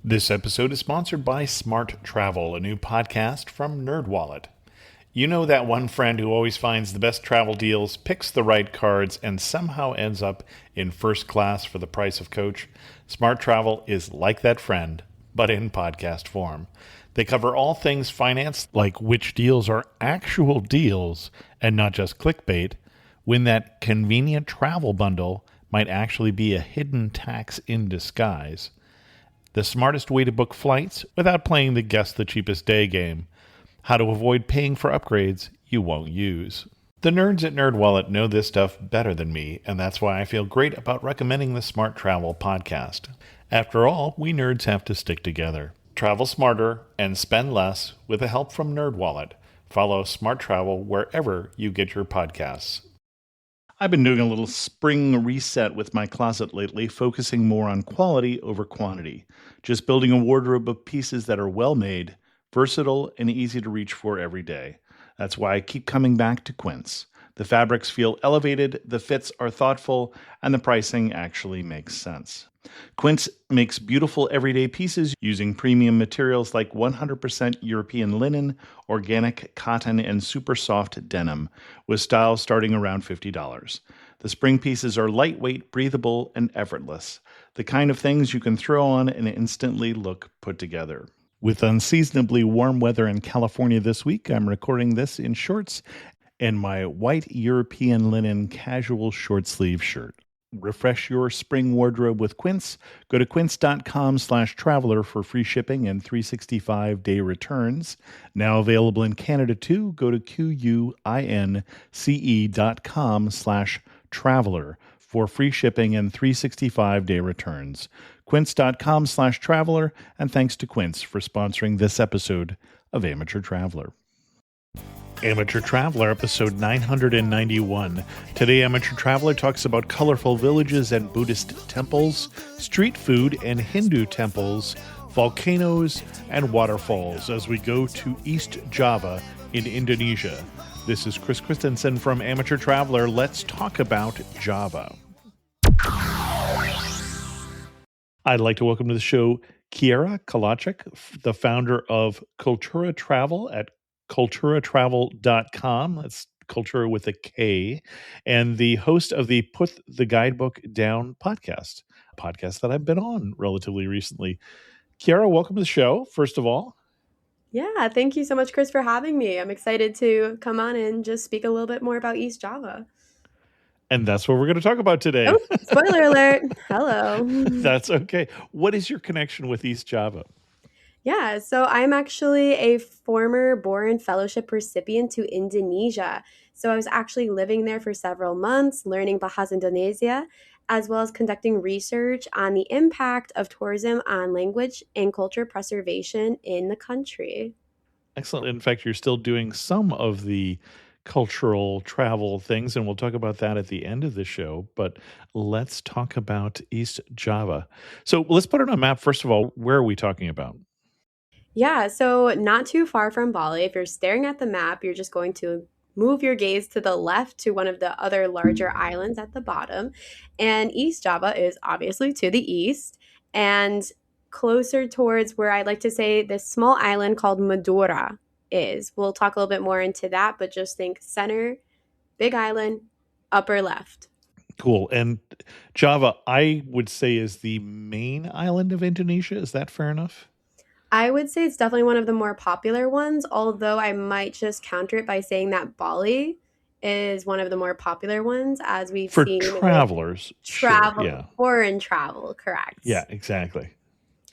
This episode is sponsored by Smart Travel, a new podcast from NerdWallet. You know that one friend who always finds the best travel deals, picks the right cards, and somehow ends up in first class for the price of coach? Smart Travel is like that friend, but in podcast form. They cover all things finance, like which deals are actual deals and not just clickbait, when that convenient travel bundle might actually be a hidden tax in disguise, the smartest way to book flights without playing the guess the cheapest day game, how to avoid paying for upgrades you won't use. The nerds at NerdWallet know this stuff better than me, and that's why I feel great about recommending the Smart Travel podcast. After all, we nerds have to stick together. Travel smarter and spend less with the help from NerdWallet. Follow Smart Travel wherever you get your podcasts. I've been doing a little spring reset with my closet lately, focusing more on quality over quantity. Just building a wardrobe of pieces that are well made, versatile, and easy to reach for every day. That's why I keep coming back to Quince. The fabrics feel elevated, the fits are thoughtful, and the pricing actually makes sense. Quince makes beautiful everyday pieces using premium materials like 100% European linen, organic cotton, and super soft denim, with styles starting around $50. The spring pieces are lightweight, breathable, and effortless, the kind of things you can throw on and instantly look put together. With unseasonably warm weather in California this week, I'm recording this in shorts and my white European linen casual short sleeve shirt. Refresh your spring wardrobe with Quince. Go to quince.com/traveler for free shipping and 365-day returns. Now available in Canada too. Go to quince.com/traveler for free shipping and 365-day returns. Quince.com/traveler, and thanks to Quince for sponsoring this episode of Amateur Traveler. Amateur Traveler, episode 991. Today, Amateur Traveler talks about colorful villages and Buddhist temples, street food and Hindu temples, volcanoes, and waterfalls as we go to East Java in Indonesia. This is Chris Christensen from Amateur Traveler. Let's talk about Java. I'd like to welcome to the show Kiara Kolaczyk, the founder of Kultura Travel at kulturatravel.com. That's Kultura with a K, and the host of the Put the Guidebook Down podcast, a podcast that I've been on relatively recently. Kiara, welcome to the show, first of all. Yeah, thank you so much, Chris, for having me. I'm excited to come on and just speak a little bit more about East Java. And that's what we're going to talk about today. Oh, spoiler alert. Hello. That's okay. What is your connection with East Java? Yeah, so I'm actually a former Boren Fellowship recipient to Indonesia. So I was actually living there for several months, learning Bahasa Indonesia, as well as conducting research on the impact of tourism on language and culture preservation in the country. Excellent. In fact, you're still doing some of the cultural travel things, and we'll talk about that at the end of the show. But let's talk about East Java. So let's put it on a map. First of all, where are we talking about? Yeah, so not too far from Bali. If you're staring at the map, you're just going to move your gaze to the left to one of the other larger islands at the bottom. And East Java is obviously to the east and closer towards where I'd like to say this small island called Madura is. We'll talk a little bit more into that, but just think center, big island, upper left. Cool. And Java, I would say, is the main island of Indonesia. Is that fair enough? I would say it's definitely one of the more popular ones, although I might just counter it by saying that Bali is one of the more popular ones, as we've For seen travelers. travel, Sure, yeah. foreign travel, correct. Yeah, exactly.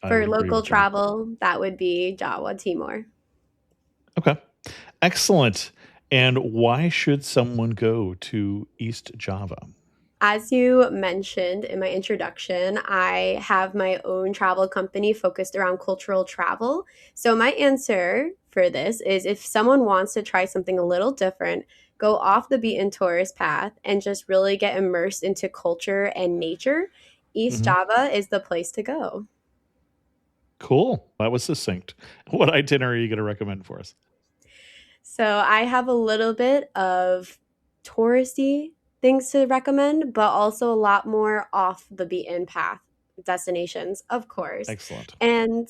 I For would agree local with that. travel, that would be Jawa Timor. Okay. Excellent. And why should someone go to East Java? As you mentioned in my introduction, I have my own travel company focused around cultural travel. So, my answer for this is if someone wants to try something a little different, go off the beaten tourist path and just really get immersed into culture and nature, East Java is the place to go. Cool. That was succinct. What itinerary are you going to recommend for us? So, I have a little bit of touristy things to recommend, but also a lot more off the beaten path destinations, of course. Excellent. And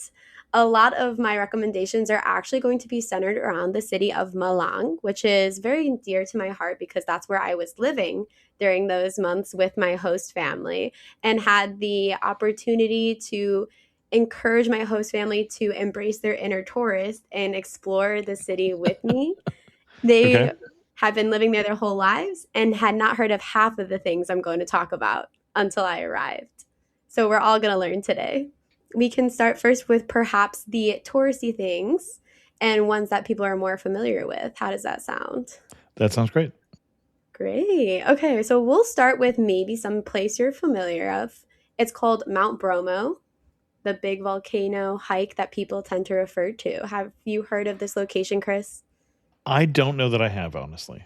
a lot of my recommendations are actually going to be centered around the city of Malang, which is very dear to my heart because that's where I was living during those months with my host family and had the opportunity to encourage my host family to embrace their inner tourist and explore the city with me. Okay. They had been living there their whole lives and had not heard of half of the things I'm going to talk about until I arrived. So we're all going to learn today. We can start first with perhaps the touristy things and ones that people are more familiar with. How does that sound? That sounds great. Great. Okay, so we'll start with maybe some place you're familiar of. It's called Mount Bromo, the big volcano hike that people tend to refer to. Have you heard of this location, Chris? I don't know that I have, honestly.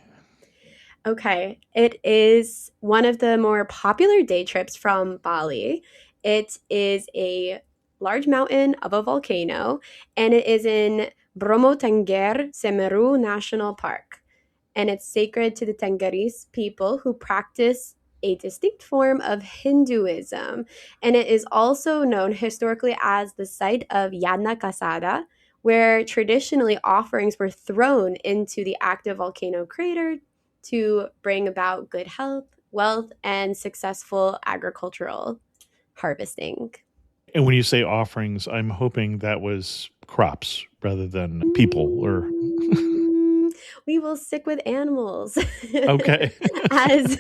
Okay, it is one of the more popular day trips from Bali. It is a large mountain of a volcano, and it is in Bromo Tengger Semeru National Park. And it's sacred to the Tengaris people who practice a distinct form of Hinduism. And it is also known historically as the site of Yadna Kasada, where traditionally offerings were thrown into the active volcano crater to bring about good health, wealth, and successful agricultural harvesting. And when you say offerings, I'm hoping that was crops rather than people or. We will stick with animals Okay. as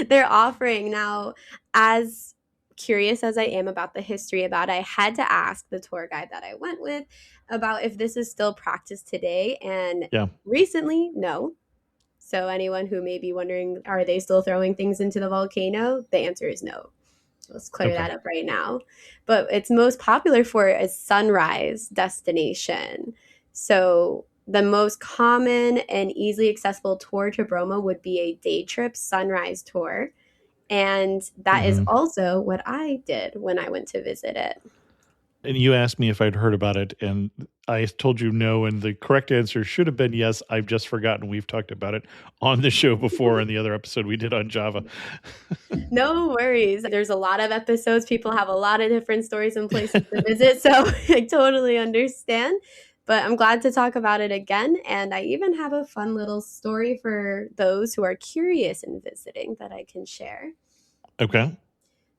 their offering. Now, as curious as I am about the history about it, I had to ask the tour guide that I went with about if this is still practiced today. And Yeah. recently, no. So anyone who may be wondering, are they still throwing things into the volcano? The answer is no. Let's clear that up right now. But it's most popular for a sunrise destination. So the most common and easily accessible tour to Bromo would be a day trip sunrise tour. And that is also what I did when I went to visit it. And you asked me if I'd heard about it, and I told you no, and the correct answer should have been yes. I've just forgotten. We've talked about it on the show before in the other episode we did on Java. No worries. There's a lot of episodes. People have a lot of different stories and places to visit, so I totally understand. But I'm glad to talk about it again. And I even have a fun little story for those who are curious in visiting that I can share. Okay.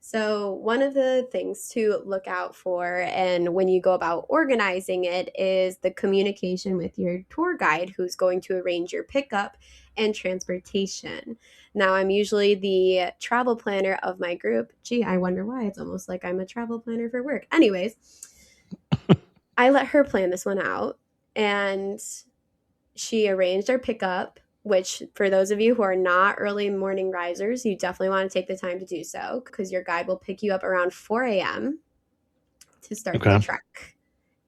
So, one of the things to look out for and when you go about organizing it is the communication with your tour guide who's going to arrange your pickup and transportation. Now, I'm usually the travel planner of my group. Gee, I wonder why. It's almost like I'm a travel planner for work. Anyways, I let her plan this one out, and she arranged our pickup, which for those of you who are not early morning risers, you definitely want to take the time to do so because your guide will pick you up around 4 a.m. to start the trek.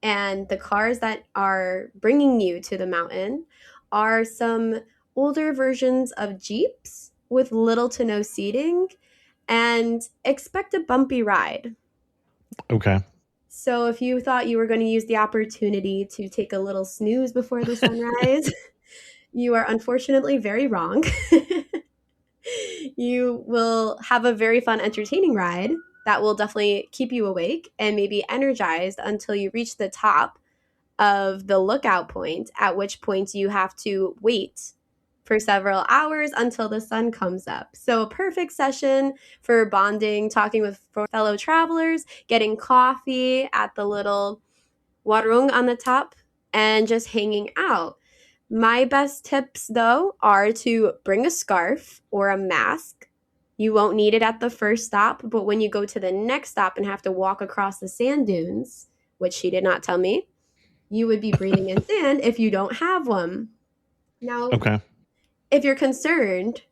And the cars that are bringing you to the mountain are some older versions of Jeeps with little to no seating, and expect a bumpy ride. Okay. So if you thought you were going to use the opportunity to take a little snooze before the sunrise, you are unfortunately very wrong. You will have a very fun, entertaining ride that will definitely keep you awake and maybe energized until you reach the top of the lookout point, at which point you have to wait for several hours until the sun comes up. So a perfect session for bonding, talking with fellow travelers, getting coffee at the little warung on the top, and just hanging out. My best tips, though, are to bring a scarf or a mask. You won't need it at the first stop, but when you go to the next stop and have to walk across the sand dunes, which she did not tell me, you would be breathing in sand if you don't have one. Now, if you're concerned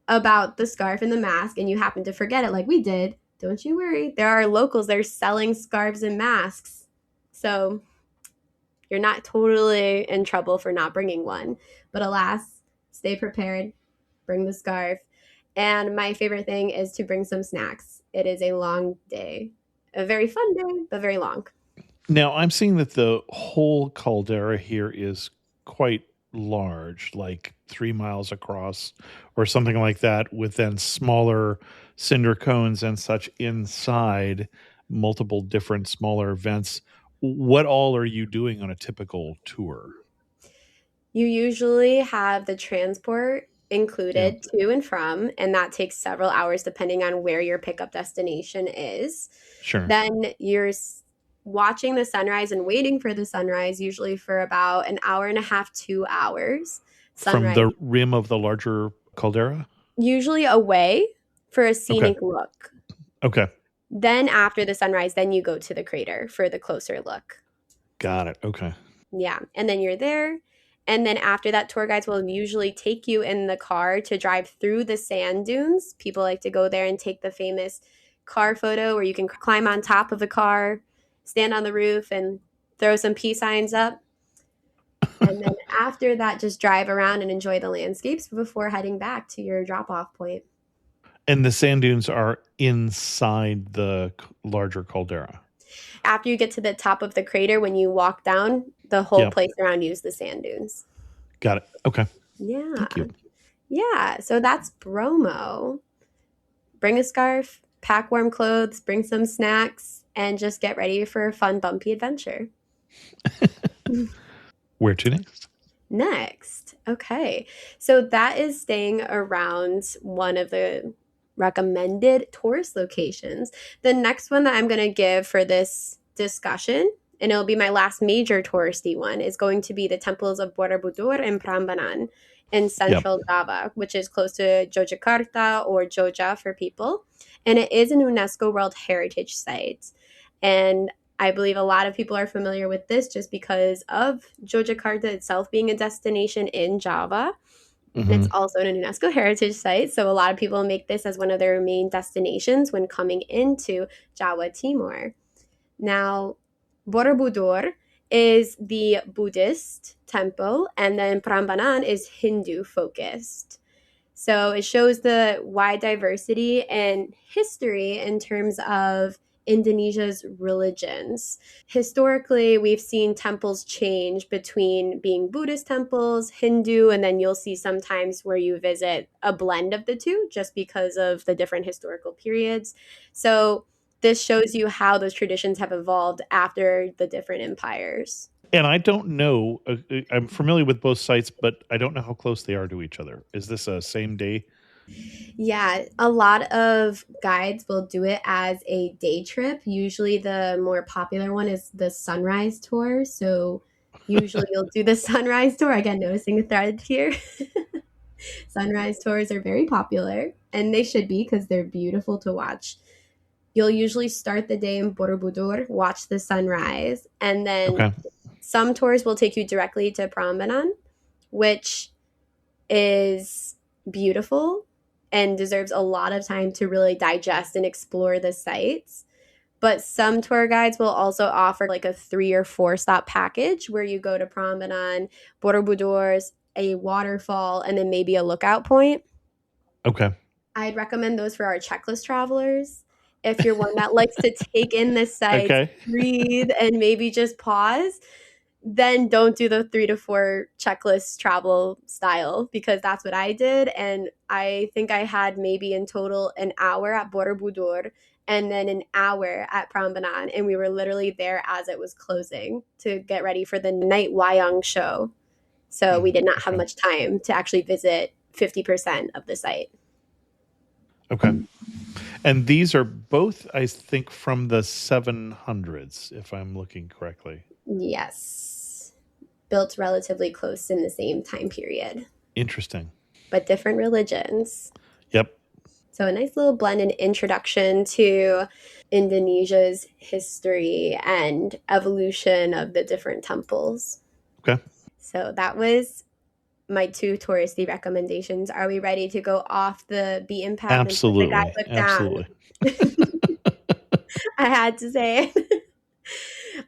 about the scarf and the mask and you happen to forget it like we did, don't you worry. There are locals that are selling scarves and masks. So you're not totally in trouble for not bringing one. But alas, stay prepared. Bring the scarf. And my favorite thing is to bring some snacks. It is a long day. A very fun day, but very long. Now, I'm seeing that the whole caldera here is quite large, like 3 miles across or something like that, with then smaller cinder cones and such inside, multiple different smaller events. What all are you doing on a typical tour? You usually have the transport Yeah, included to and from, and that takes several hours depending on where your pickup destination is. sure. Then watching the sunrise and waiting for the sunrise, usually for about an hour and a half, 2 hours. From Sunrise, the rim of the larger caldera? usually away for a Okay. scenic look. Okay. Then after the sunrise, then you go to the crater for the closer look. Got it. Okay. Yeah. And then you're there. And then after that, tour guides will usually take you in the car to drive through the sand dunes. People like to go there and take the famous car photo where you can climb on top of the car, stand on the roof, and throw some peace signs up. And then after that, just drive around and enjoy the landscapes before heading back to your drop off point. And the sand dunes are inside the larger caldera. After you get to the top of the crater, when you walk down, the whole Yep. place around you is the sand dunes. Got it. Okay. Yeah. Thank you. Yeah. So that's Bromo. Bring a scarf, pack warm clothes, bring some snacks, and just get ready for a fun, bumpy adventure. Where to next? Next. Okay. So that is staying around one of the recommended tourist locations. The next one that I'm going to give for this discussion, and it'll be my last major touristy one, is going to be the temples of Borobudur and Prambanan in Yep. central Java, which is close to Yogyakarta or Joja for people. And it is an UNESCO World Heritage Site. And I believe a lot of people are familiar with this just because of Yogyakarta itself being a destination in Java. And it's also an UNESCO heritage site. So a lot of people make this as one of their main destinations when coming into Jawa Timur. Now, Borobudur is the Buddhist temple, and then Prambanan is Hindu focused. So it shows the wide diversity and history in terms of Indonesia's religions. Historically, we've seen temples change between being Buddhist temples, Hindu, and then you'll see sometimes where you visit a blend of the two just because of the different historical periods. So this shows you how those traditions have evolved after the different empires. And I don't know. I'm familiar with both sites, but I don't know how close they are to each other. Is this a same day? Yeah, a lot of guides will do it as a day trip. Usually, the more popular one is the sunrise tour. So, usually, you'll do the sunrise tour. Again, noticing a thread here. Sunrise tours are very popular, and they should be because they're beautiful to watch. You'll usually start the day in Borobudur, watch the sunrise, and then Okay. some tours will take you directly to Prambanan, which is beautiful and deserves a lot of time to really digest and explore the sites. But some tour guides will also offer like a 3 or 4 stop package where you go to Prambanan, Borobudur's, a waterfall, and then maybe a lookout point. Okay. I'd recommend those for our checklist travelers. If you're one that likes to take in the sights, Okay. breathe, and maybe just pause, then don't do the 3 to 4 checklist travel style because that's what I did. And I think I had maybe in total an hour at Borobudur and then an hour at Prambanan. And we were literally there as it was closing to get ready for the night wayang show. So we did not have Okay. much time to actually visit 50% of the site. Okay. And these are both, I think, from the 700s, if I'm looking correctly. Yes. Built relatively close in the same time period, Interesting. but different religions. Yep. So a nice little blend and introduction to Indonesia's history and evolution of the different temples. Okay. So that was my 2 touristy recommendations. Are we ready to go off the beaten path and put the Absolutely. guidebook Absolutely. down? I had to say it.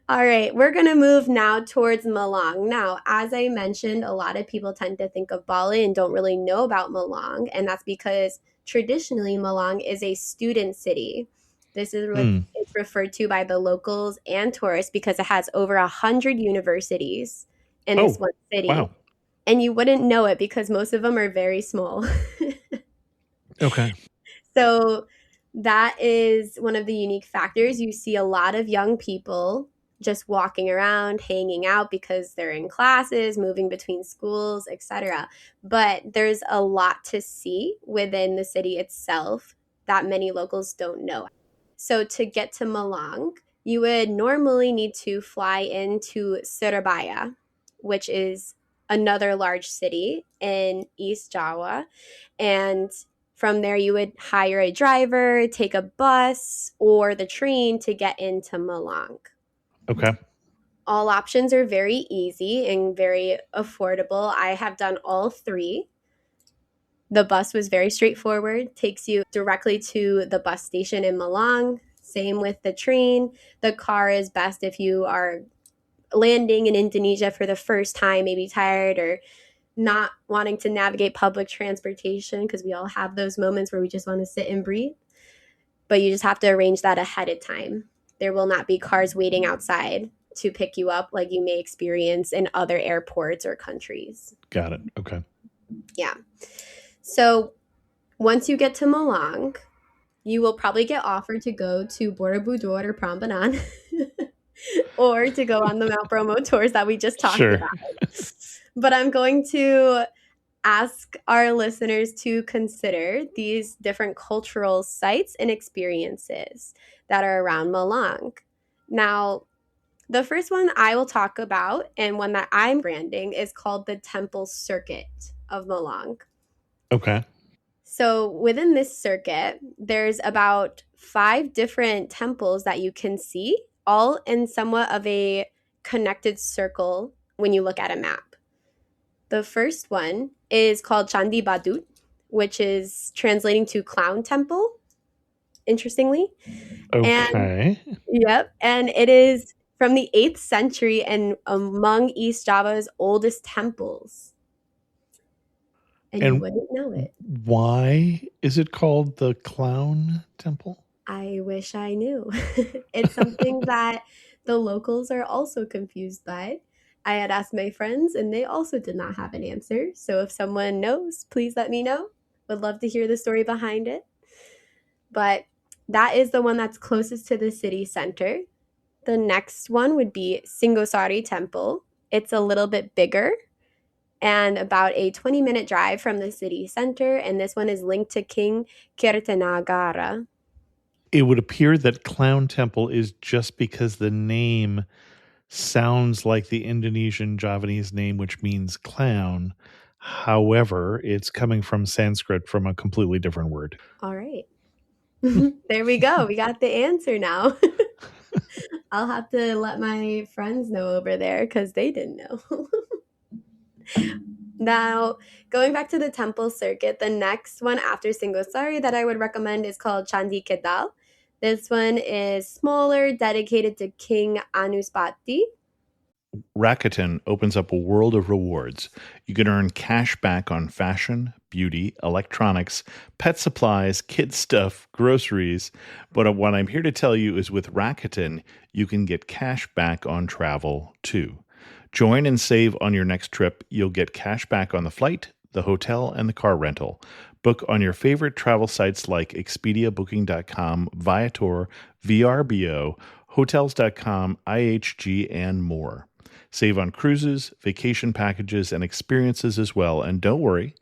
All right, we're going to move now towards Malang. Now, as I mentioned, a lot of people tend to think of Bali and don't really know about Malang, and that's because traditionally Malang is a student city. This is what it's referred to by the locals and tourists because it has over 100 universities in this one city. Wow. and you wouldn't know it because most of them are very small. Okay. So that is one of the unique factors. You see a lot of young people just walking around, hanging out because they're in classes, moving between schools, etc. But there's a lot to see within the city itself that many locals don't know. So to get to Malang, you would normally need to fly into Surabaya, which is another large city in East Java. And from there, you would hire a driver, take a bus, or the train to get into Malang. Okay. All options are very easy and very affordable. I have done all three. The bus was very straightforward, takes you directly to the bus station in Malang. Same with the train. The car is best if you are landing in Indonesia for the first time, maybe tired or not wanting to navigate public transportation, because we all have those moments where we just want to sit and breathe. But you just have to arrange that ahead of time. There will not be cars waiting outside to pick you up like you may experience in other airports or countries. Got it. Okay. Yeah. So once you get to Malang, you will probably get offered to go to Borobudur or Prambanan or to go on the Mount Bromo tours that we just talked about. But I'm going to ask our listeners to consider these different cultural sites and experiences that are around Malang. Now, the first one I will talk about, and one that I'm branding, is called the Temple Circuit of Malang. Okay. So within this circuit, there's about 5 different temples that you can see, all in somewhat of a connected circle when you look at a map. The first one is called Candi Badut, which is translating to Clown Temple, interestingly. Okay. And it is from the 8th century and among East Java's oldest temples. And you wouldn't know it. Why is it called the Clown Temple? I wish I knew. It's something that the locals are also confused by. I had asked my friends and they also did not have an answer. So if someone knows, please let me know. Would love to hear the story behind it. But that is the one that's closest to the city center. The next one would be Singosari Temple. It's a little bit bigger and about a 20-minute drive from the city center. And this one is linked to King Kirtanagara. It would appear that Clown Temple is just because the name sounds like the Indonesian Javanese name, which means clown. However, it's coming from Sanskrit, from a completely different word. All right. There we go. We got the answer now. I'll have to let my friends know over there because they didn't know. Now, going back to the temple circuit, the next one after Singosari that I would recommend is called Candi Kedal. This one is smaller, dedicated to King Anuspati. Rakuten opens up a world of rewards. You can earn cash back on fashion, beauty, electronics, pet supplies, kid stuff, groceries. But what I'm here to tell you is with Rakuten, you can get cash back on travel too. Join and save on your next trip. You'll get cash back on the flight, the hotel, and the car rental. Book on your favorite travel sites like Expedia, Booking.com, Viator, VRBO, Hotels.com, IHG, and more. Save on cruises, vacation packages, and experiences as well. And don't worry,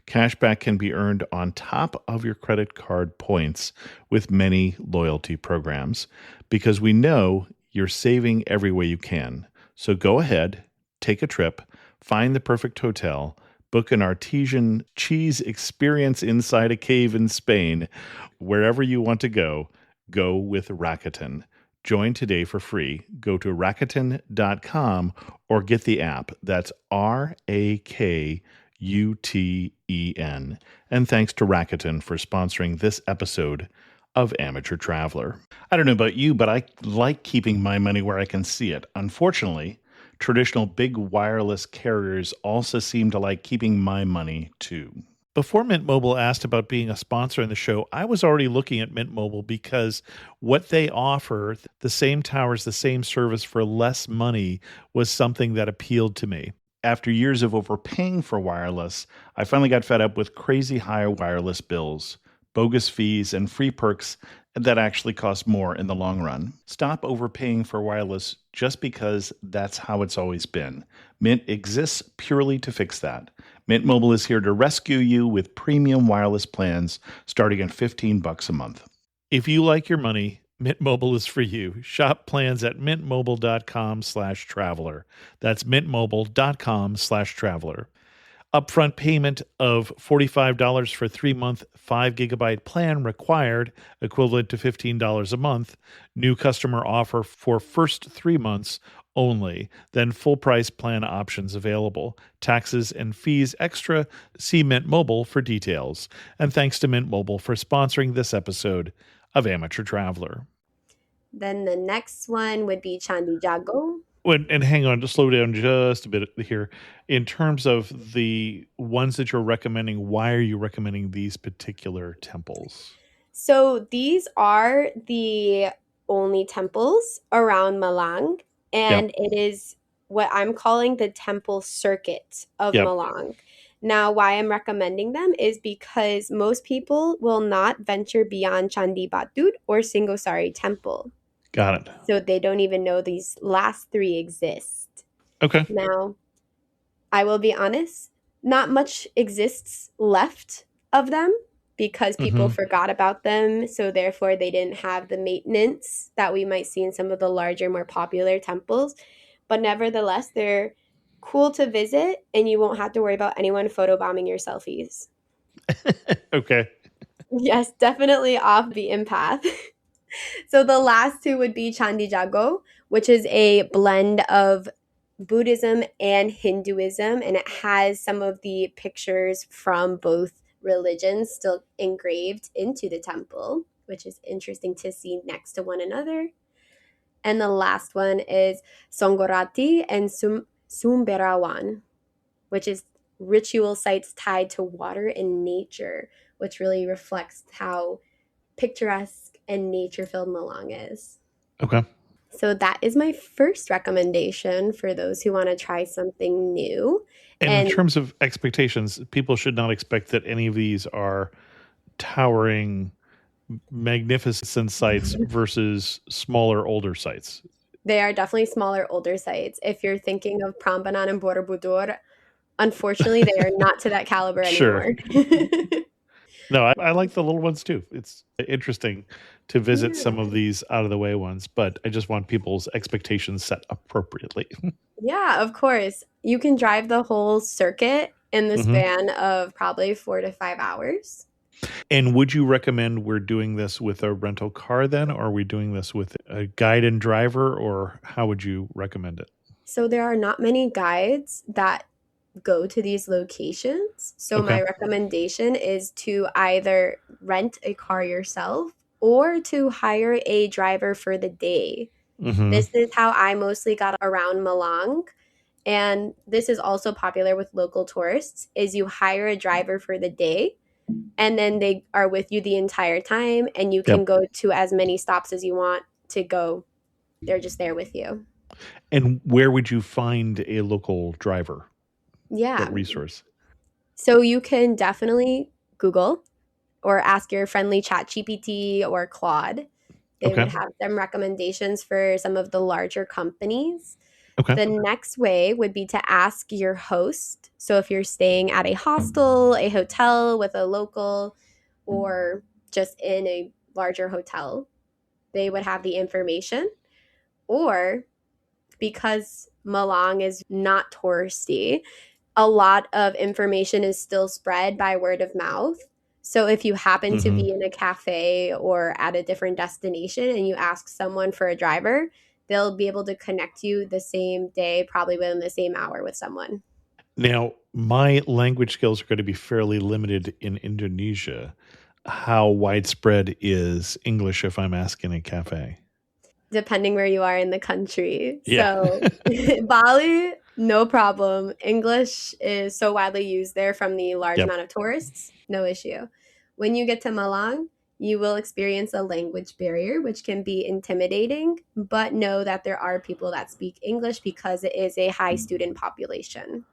cashback can be earned on top of your credit card points with many loyalty programs, because we know you're saving every way you can. So go ahead, take a trip, find the perfect hotel, book an artesian cheese experience inside a cave in Spain. Wherever you want to go with Rakuten. Join today for free. Go to Rakuten.com or get the app. That's RAKUTEN. And thanks to Rakuten for sponsoring this episode of Amateur Traveler. I don't know about you, but I like keeping my money where I can see it. Unfortunately, traditional big wireless carriers also seem to like keeping my money too. Before Mint Mobile asked about being a sponsor in the show, I was already looking at Mint Mobile because what they offer, the same towers, the same service for less money, was something that appealed to me. After years of overpaying for wireless, I finally got fed up with crazy high wireless bills, bogus fees, and free perks that actually cost more in the long run. Stop overpaying for wireless just because that's how it's always been. Mint exists purely to fix that. Mint Mobile is here to rescue you with premium wireless plans starting at $15 a month. If you like your money, Mint Mobile is for you. Shop plans at mintmobile.com/traveler. That's mintmobile.com/traveler. Upfront payment of $45 for 3-month 5 GB plan required, equivalent to $15 a month. New customer offer for first 3 months only. Then full price plan options available. Taxes and fees extra. See Mint Mobile for details. And thanks to Mint Mobile for sponsoring this episode of Amateur Traveler. Then the next one would be Candi Jago. And hang on, just slow down just a bit here. In terms of the ones that you're recommending, why are you recommending these particular temples? So these are the only temples around Malang, and it is what I'm calling the temple circuit of Malang. Now, why I'm recommending them is because most people will not venture beyond Candi Batut or Singosari Temple. Got it. So they don't even know these last 3 exist. Okay. Now, I will be honest, not much exists left of them because people forgot about them. So therefore, they didn't have the maintenance that we might see in some of the larger, more popular temples. But nevertheless, they're cool to visit, and you won't have to worry about anyone photobombing your selfies. Okay. Yes, definitely off the beaten path. So the last 2 would be Candi Jago, which is a blend of Buddhism and Hinduism, and it has some of the pictures from both religions still engraved into the temple, which is interesting to see next to one another. And the last one is Songgorati and Sumberawan, which is ritual sites tied to water and nature, which really reflects how picturesque and nature-filled Malang is. Okay. So that is my first recommendation for those who want to try something new. And in terms of expectations, people should not expect that any of these are towering, magnificent sites versus smaller, older sites. They are definitely smaller, older sites. If you're thinking of Prambanan and Borobudur, unfortunately, they are not to that caliber anymore. No, I like the little ones too. It's interesting to visit some of these out of the way ones, but I just want people's expectations set appropriately. Yeah, of course. You can drive the whole circuit in the span of probably 4 to 5 hours. And would you recommend we're doing this with a rental car then, or are we doing this with a guide and driver, or how would you recommend it? So there are not many guides that go to these locations. So my recommendation is to either rent a car yourself or to hire a driver for the day. This is how I mostly got around Malang. And this is also popular with local tourists, is you hire a driver for the day and then they are with you the entire time and you can go to as many stops as you want to go. They're just there with you. And where would you find a local driver? Yeah. What resource? So you can definitely Google or ask your friendly ChatGPT or Claude. They would have some recommendations for some of the larger companies. The next way would be to ask your host. So if you're staying at a hostel, a hotel with a local, or just in a larger hotel, they would have the information. Or because Malang is not touristy, a lot of information is still spread by word of mouth. So if you happen to be in a cafe or at a different destination and you ask someone for a driver, they'll be able to connect you the same day, probably within the same hour with someone. Now, my language skills are going to be fairly limited in Indonesia. How widespread is English if I'm asking a cafe? Depending where you are in the country. Yeah. So Bali, no problem. English is so widely used there from the large amount of tourists, no issue. When you get to Malang, you will experience a language barrier, which can be intimidating, but know that there are people that speak English because it is a high student population.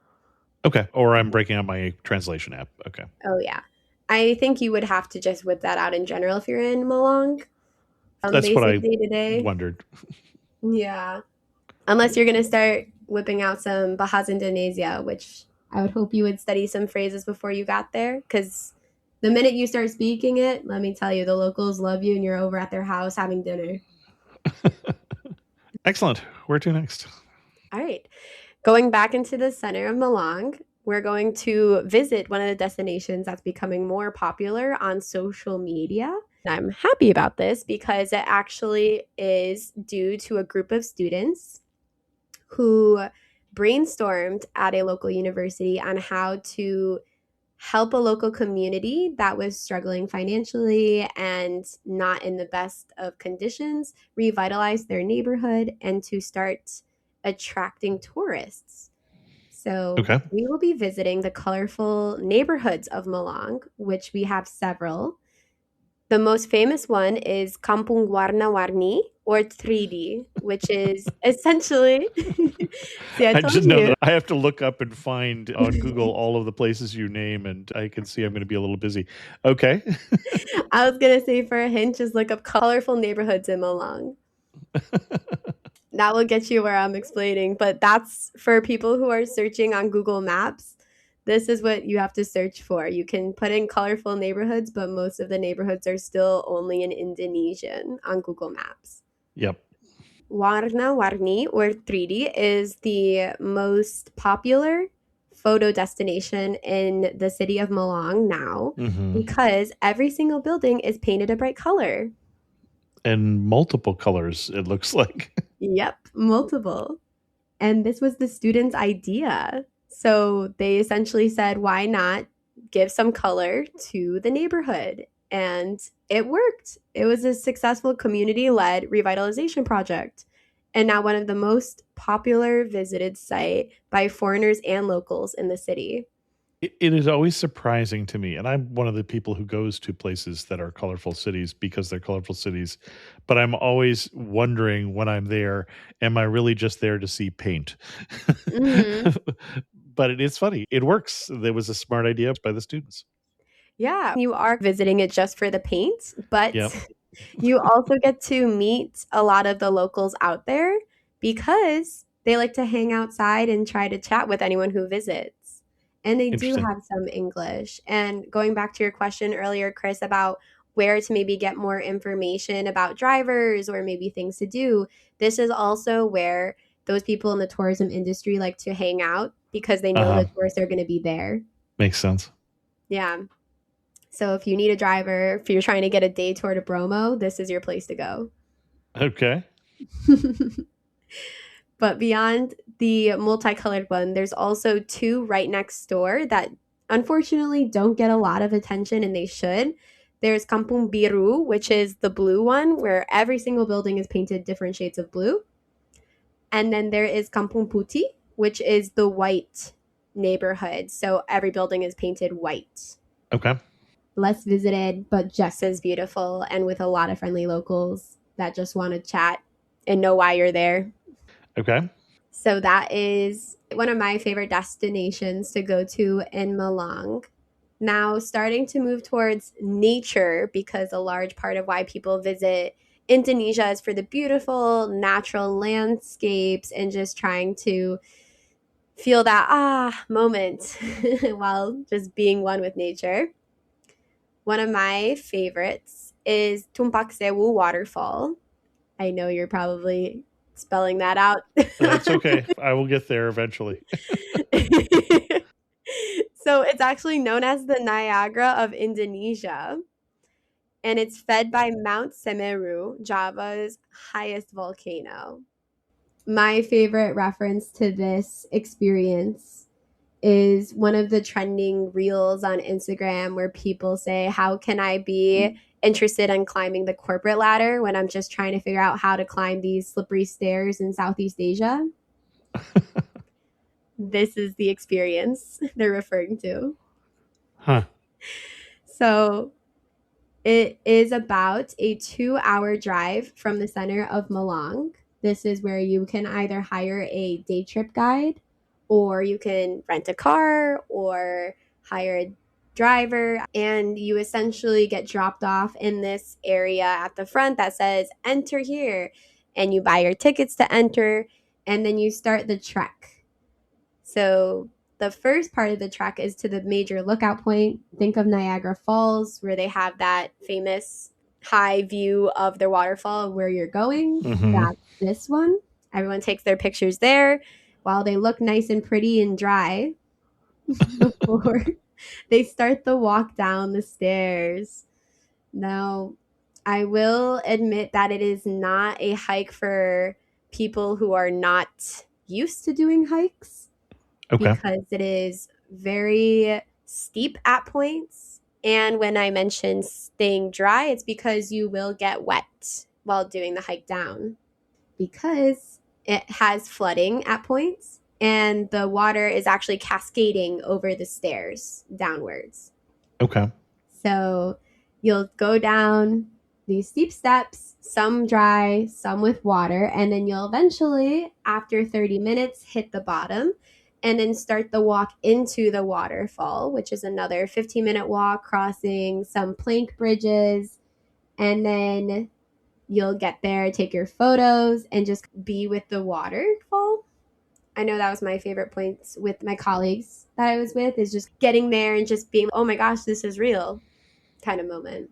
Okay. Or I'm breaking out my translation app. Okay. Oh, yeah. I think you would have to just whip that out in general if you're in Malang. Some That's what basic I day to day. wondered. Yeah. Unless you're going to start whipping out some Bahasa Indonesia, which I would hope you would study some phrases before you got there. Because the minute you start speaking it, let me tell you, the locals love you and you're over at their house having dinner. Excellent. Where to next? All right. Going back into the center of Malang, we're going to visit one of the destinations that's becoming more popular on social media. I'm happy about this because it actually is due to a group of students who brainstormed at a local university on how to help a local community that was struggling financially and not in the best of conditions revitalize their neighborhood and to start attracting tourists. So, Okay. we will be visiting the colorful neighborhoods of Malang, which we have several. The most famous one is Kampung Warna-Warni or 3D, which is essentially see, I I told just know you. that I have to look up and find on Google all of the places you name, and I can see I'm going to be a little busy. Okay. I was gonna say for a hint, just look up colorful neighborhoods in Malang. That will get you where I'm explaining, but that's for people who are searching on Google Maps. This is what you have to search for. You can put in colorful neighborhoods, but most of the neighborhoods are still only in Indonesian on Google Maps. Yep. Warna-Warni or 3D is the most popular photo destination in the city of Malang now Mm-hmm. because every single building is painted a bright color. And multiple colors, it looks like. Yep, multiple. And this was the students' idea. So they essentially said, why not give some color to the neighborhood? And it worked. It was a successful community led revitalization project. And now one of the most popular visited site by foreigners and locals in the city. It is always surprising to me, and I'm one of the people who goes to places that are colorful cities because they're colorful cities, but I'm always wondering when I'm there, am I really just there to see paint? Hmm. But it is funny. It works. There was a smart idea by the students. Yeah, you are visiting it just for the paint, but Yep. you also get to meet a lot of the locals out there because they like to hang outside and try to chat with anyone who visits. And they do Interesting. have some English. And going back to your question earlier, Chris, about where to maybe get more information about drivers or maybe things to do, this is also where those people in the tourism industry like to hang out because they know Uh-huh. the tourists are going to be there. Makes sense. Yeah. So if you need a driver, if you're trying to get a day tour to Bromo, this is your place to go. Okay. But beyond the multicolored one, there's also two right next door that unfortunately don't get a lot of attention and they should. There's Kampung Biru, which is the blue one where every single building is painted different shades of blue. And then there is Kampung Puti, which is the white neighborhood. So every building is painted white. Okay. Less visited, but just as beautiful and with a lot of friendly locals that just want to chat and know why you're there. Okay. So that is one of my favorite destinations to go to in Malang. Now, starting to move towards nature because a large part of why people visit Indonesia is for the beautiful natural landscapes and just trying to feel that moment while just being one with nature. One of my favorites is Tumpak Sewu Waterfall. I know you're probably spelling that out. That's okay. I will get there eventually. So it's actually known as the Niagara of Indonesia, and it's fed by Mount Semeru, Java's highest volcano. My favorite reference to this experience is one of the trending reels on Instagram where people say, how can I be interested in climbing the corporate ladder when I'm just trying to figure out how to climb these slippery stairs in Southeast Asia? This is the experience they're referring to. Huh. So it is about a 2 hour drive from the center of Malang. This is where you can either hire a day trip guide or you can rent a car or hire a driver, and you essentially get dropped off in this area at the front that says enter here, and you buy your tickets to enter, and then you start the trek. So the first part of the trek is to the major lookout point. Think of Niagara Falls, where they have that famous high view of their waterfall of where you're going. Mm-hmm. That's this one. Everyone takes their pictures there while they look nice and pretty and dry before they start the walk down the stairs. Now, I will admit that it is not a hike for people who are not used to doing hikes, Okay. because it is very steep at points. And when I mention staying dry, it's because you will get wet while doing the hike down, because it has flooding at points and the water is actually cascading over the stairs downwards. Okay. So you'll go down these steep steps, some dry, some with water, and then you'll eventually, after 30 minutes, hit the bottom and then start the walk into the waterfall, which is another 15-minute walk, crossing some plank bridges. And then you'll get there, take your photos, and just be with the waterfall. I know that was my favorite points with my colleagues that I was with, is just getting there and just being, oh my gosh, this is real kind of moment.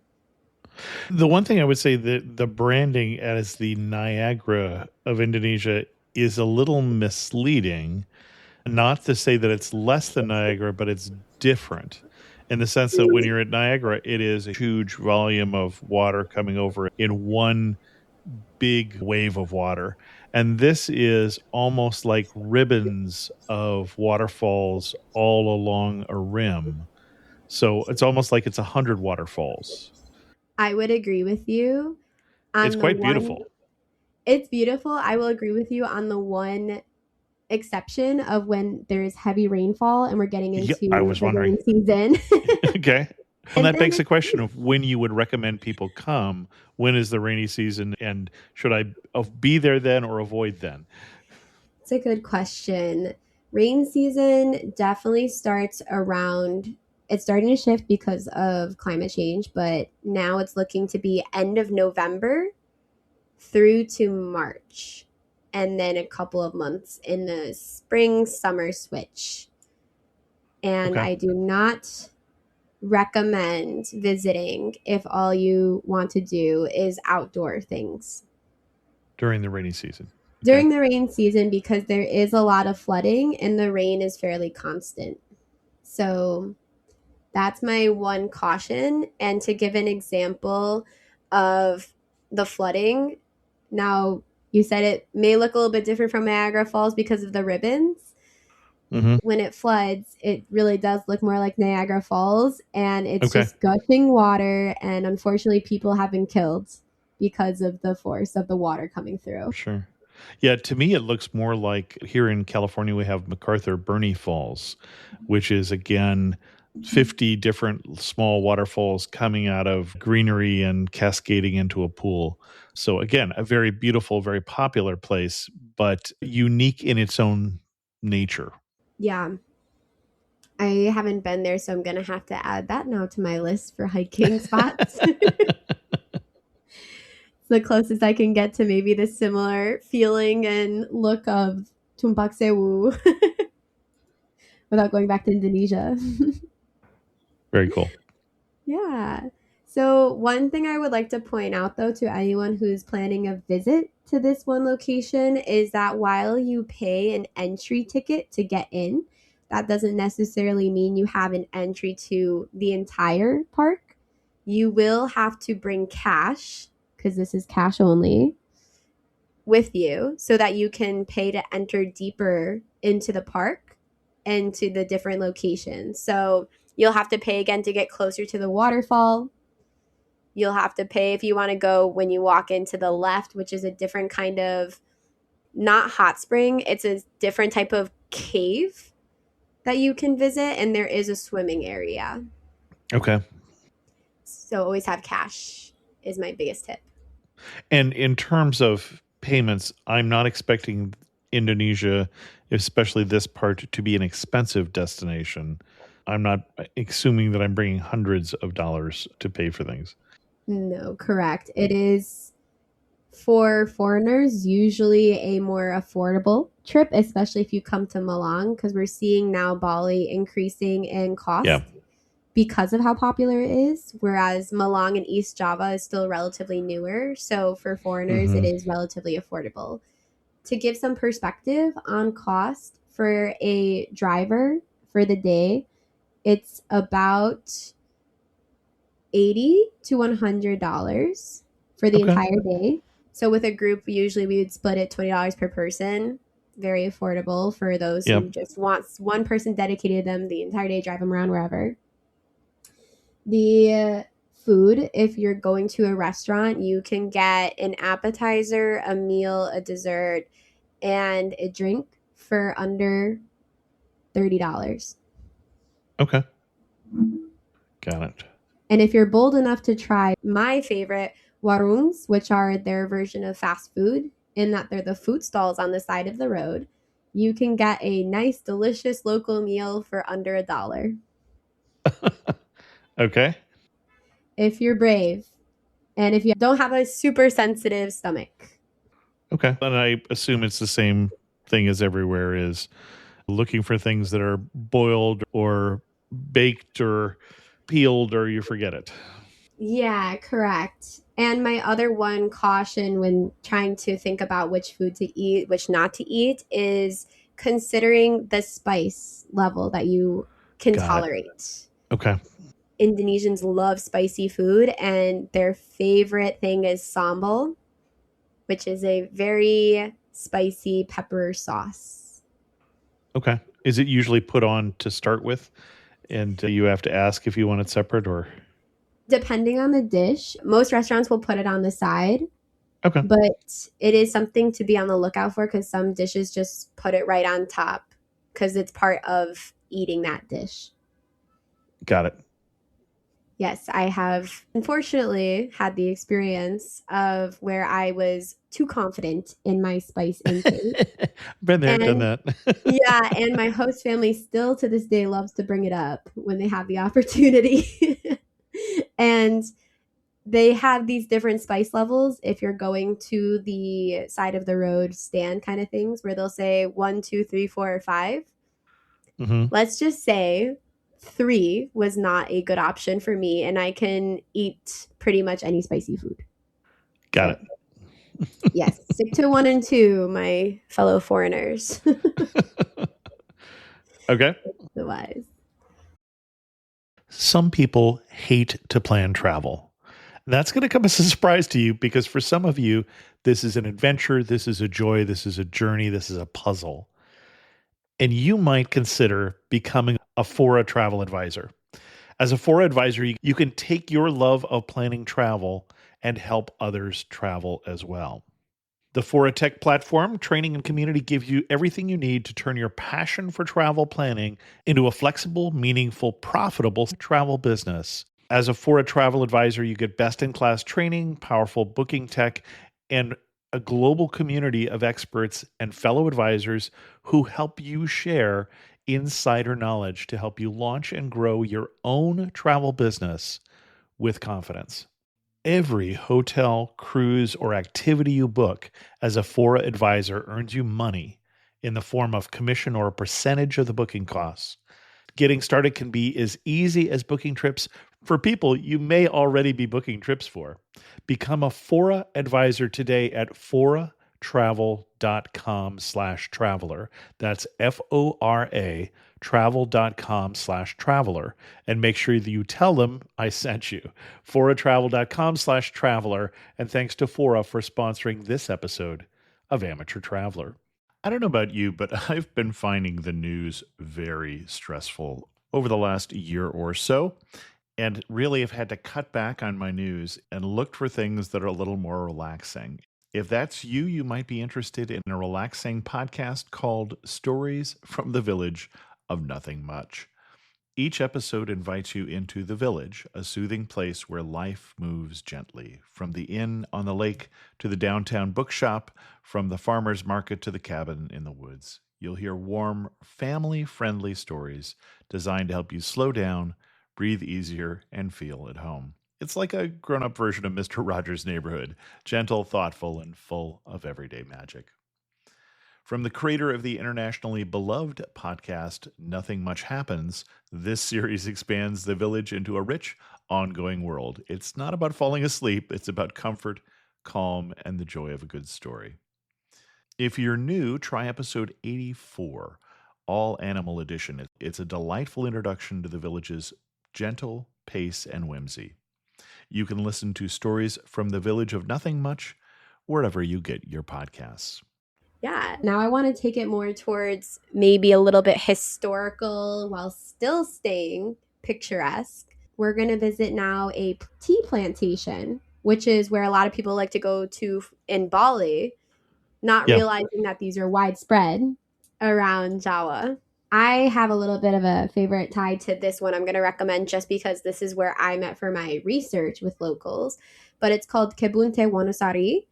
The one thing I would say that the branding as the Niagara of Indonesia is a little misleading. Not to say that it's less than Niagara, but it's different in the sense that when you're at Niagara, it is a huge volume of water coming over in one big wave of water. And this is almost like ribbons of waterfalls all along a rim. So it's almost like it's 100 waterfalls. I would agree with you It's on the quite one. beautiful. It's beautiful. I will agree with you on the one exception of when there's heavy rainfall and we're getting Yep, into I was the wondering. rain season. Okay. Well, And that then begs the question of when you would recommend people come. When is the rainy season, and should I be there then or avoid then? it's a good question. Rain season definitely starts around, it's starting to shift because of climate change, but now it's looking to be end of November through to March, and then a couple of months in the spring summer switch. And Okay. I do not recommend visiting if all you want to do is outdoor things During the rainy season. during the rain season, because there is a lot of flooding and the rain is fairly constant. So that's my one caution. And to give an example of the flooding, now you said it may look a little bit different from Niagara Falls because of the ribbons. Mm-hmm. When it floods, it really does look more like Niagara Falls, and it's Okay. just gushing water. And unfortunately, people have been killed because of the force of the water coming through. Sure. Yeah, to me, it looks more like here in California, we have MacArthur Burney Falls, which is again 50 different small waterfalls coming out of greenery and cascading into a pool. So, again, a very beautiful, very popular place, but unique in its own nature. Yeah, I haven't been there, so I'm going to have to add that now to my list for hiking spots. The closest I can get to maybe the similar feeling and look of Tumpak Sewu without going back to Indonesia. Very cool. Yeah. So, one thing I would like to point out, though, to anyone who's planning a visit to this one location is that while you pay an entry ticket to get in, that doesn't necessarily mean you have an entry to the entire park. You will have to bring cash, because this is cash only, with you so that you can pay to enter deeper into the park and to the different locations. So you'll have to pay again to get closer to the waterfall. You'll have to pay if you want to go when you walk into the left, which is a different kind of, not hot spring, it's a different type of cave that you can visit, and there is a swimming area. Okay. So always have cash is my biggest tip. And in terms of payments, I'm not expecting Indonesia, especially this part, to be an expensive destination. I'm not assuming that I'm bringing hundreds of dollars to pay for things. No, correct. It is for foreigners usually a more affordable trip, especially if you come to Malang, because we're seeing now Bali increasing in Yeah. cost because of how popular it is, whereas Malang and East Java is still relatively newer. So for foreigners, it Mm-hmm. is relatively affordable. To give some perspective on cost for a driver for the day, it's about 80 to $100 for the Okay. entire day. So with a group, usually we would split it $20 per person. Very affordable for those Yep. who just wants one person dedicated to them the entire day, drive them around wherever. The food, if you're going to a restaurant, you can get an appetizer, a meal, a dessert, and a drink for under $30. Okay. Got it. And if you're bold enough to try my favorite warungs, which are their version of fast food, in that they're the food stalls on the side of the road, you can get a nice, delicious local meal for under $1 Okay. if you're brave and if you don't have a super sensitive stomach. Okay. And I assume it's the same thing as everywhere, is looking for things that are boiled or baked or peeled, or you forget it. Yeah, correct. And my other one caution when trying to think about which food to eat, which not to eat, is considering the spice level that you can Got it. tolerate. Okay. Indonesians love spicy food, and their favorite thing is sambal, which is a very spicy pepper sauce. Okay. Is it usually put on to start with, and you have to ask if you want it separate, or? Depending on the dish, most restaurants will put it on the side, Okay. but it is something to be on the lookout for because some dishes just put it right on top because it's part of eating that dish. Got it. Yes, I have unfortunately had the experience of where I was too confident in my spice intake. Been there, done And that. yeah, and my host family still to this day loves to bring it up when they have the opportunity. And they have these different spice levels if you're going to the side of the road stand kind of things where they'll say 1, 2, 3, 4, or 5. Hmm. Let's just say 3 was not a good option for me, and I can eat pretty much any spicy food. Got So it. yes, stick to 1 and 2, my fellow foreigners. Okay. Otherwise, Some people hate to plan travel. That's going to come as a surprise to you, because for some of you, this is an adventure, this is a joy, this is a journey, this is a puzzle. And you might consider becoming a Fora travel advisor. As a Fora advisor, you can take your love of planning travel and help others travel as well. The Fora Tech platform, training, and community gives you everything you need to turn your passion for travel planning into a flexible, meaningful, profitable travel business. As a Fora travel advisor, you get best in class training, powerful booking tech, and a global community of experts and fellow advisors who help you share insider knowledge to help you launch and grow your own travel business with confidence. Every hotel, cruise, or activity you book as a Fora advisor earns you money in the form of commission or a percentage of the booking costs. Getting started can be as easy as booking trips for people you may already be booking trips for. Become a Fora advisor today at foratravel.com/traveler. That's FORA travel.com/traveler. And make sure that you tell them I sent you. foratravel.com/traveler. And thanks to Fora for sponsoring this episode of Amateur Traveler. I don't know about you, but I've been finding the news very stressful over the last year or so, and really have had to cut back on my news and look for things that are a little more relaxing. If that's you, you might be interested in a relaxing podcast called Stories from the Village of Nothing Much. Each episode invites you into the village, a soothing place where life moves gently. From the inn on the lake to the downtown bookshop, from the farmer's market to the cabin in the woods. You'll hear warm, family friendly stories designed to help you slow down, breathe easier, and feel at home. It's like a grown up version of Mr. Rogers' Neighborhood, gentle, thoughtful, and full of everyday magic. From the creator of the internationally beloved podcast, Nothing Much Happens, this series expands the village into a rich, ongoing world. It's not about falling asleep, it's about comfort, calm, and the joy of a good story. If you're new, try episode 84, All Animal Edition. It's a delightful introduction to the village's gentle pace and whimsy. You can listen to stories from the village of Nothing Much wherever you get your podcasts. Yeah, now I want to take it more towards maybe a little bit historical while still staying picturesque. We're going to visit now a tea plantation, which is where a lot of people like to go to in Bali, not Yeah. realizing that these are widespread around Jawa. I have a little bit of a favorite tied to this one I'm going to recommend just because this is where I met for my research with locals, but it's called Kebunte Wonosari,